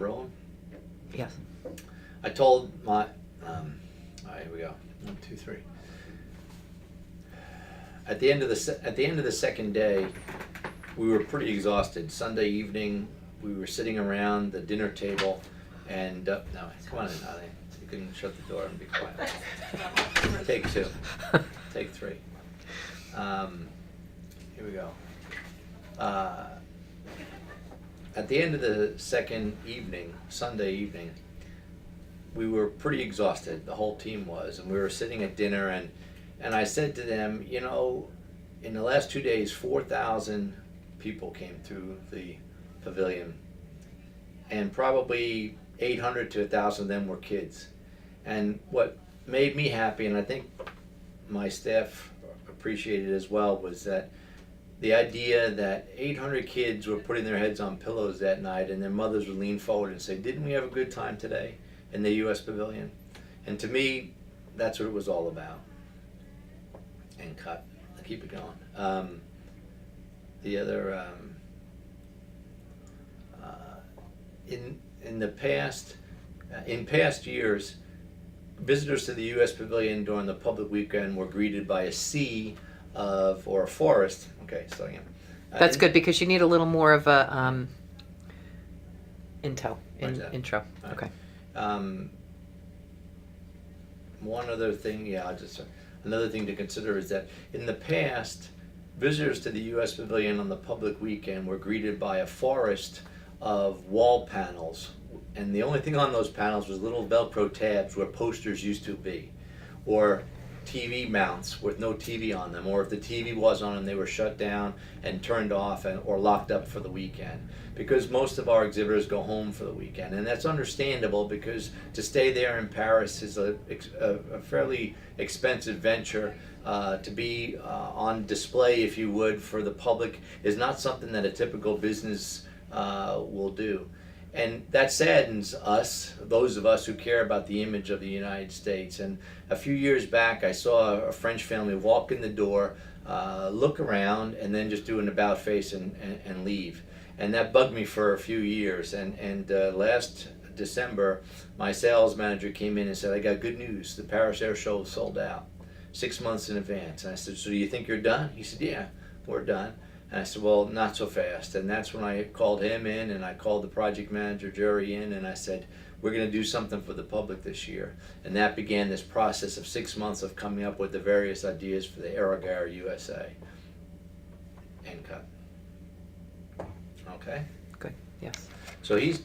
rolling? Yes. I told my, all right, here we go. 1, 2, 3. At the end of the second day, we were pretty exhausted. Sunday evening, we were sitting around the dinner table, and no, come on in, Eileen. You can shut the door and be quiet. Take 2. Take 3. Here we go. At the end of the second evening, Sunday evening, we were pretty exhausted. The whole team was, and we were sitting at dinner, and I said to them, you know, in the last 2 days, 4,000 people came through the pavilion, and probably 800 to 1,000 of them were kids. And what made me happy, and I think my staff appreciated as well, was that the idea that 800 kids were putting their heads on pillows that night, and their mothers would lean forward and say, "Didn't we have a good time today in the U.S. Pavilion?" And to me, that's what it was all about. And cut. I'll keep it going. The other, in the past, in past years, visitors to the U.S. Pavilion during the public weekend were greeted by a sea of, or a forest. Okay, so yeah. That's good because you need a little more of a intro. Right. Okay. One other thing, another thing to consider is that in the past, visitors to the U.S. Pavilion on the public weekend were greeted by a forest of wall panels, and the only thing on those panels was little Velcro tabs where posters used to be, or TV mounts with no TV on them, or if the TV was on them, they were shut down and turned off or locked up for the weekend, because most of our exhibitors go home for the weekend, and that's understandable because to stay there in Paris is a fairly expensive venture. To be on display, if you would, for the public is not something that a typical business will do. And that saddens us, those of us who care about the image of the United States. And a few years back, I saw a French family walk in the door, look around, and then just do an about face and leave. And that bugged me for a few years. And last December, my sales manager came in and said, "I got good news. The Paris Air Show sold out 6 months in advance." And I said, "So do you think you're done?" He said, "Yeah, we're done." And I said, "Well, not so fast." And that's when I called him in, and I called the project manager, Jerry, in, and I said, "We're going to do something for the public this year." And that began this process of 6 months of coming up with the various ideas for the AeroGar USA. End cut. Okay? Good. Yes. So he's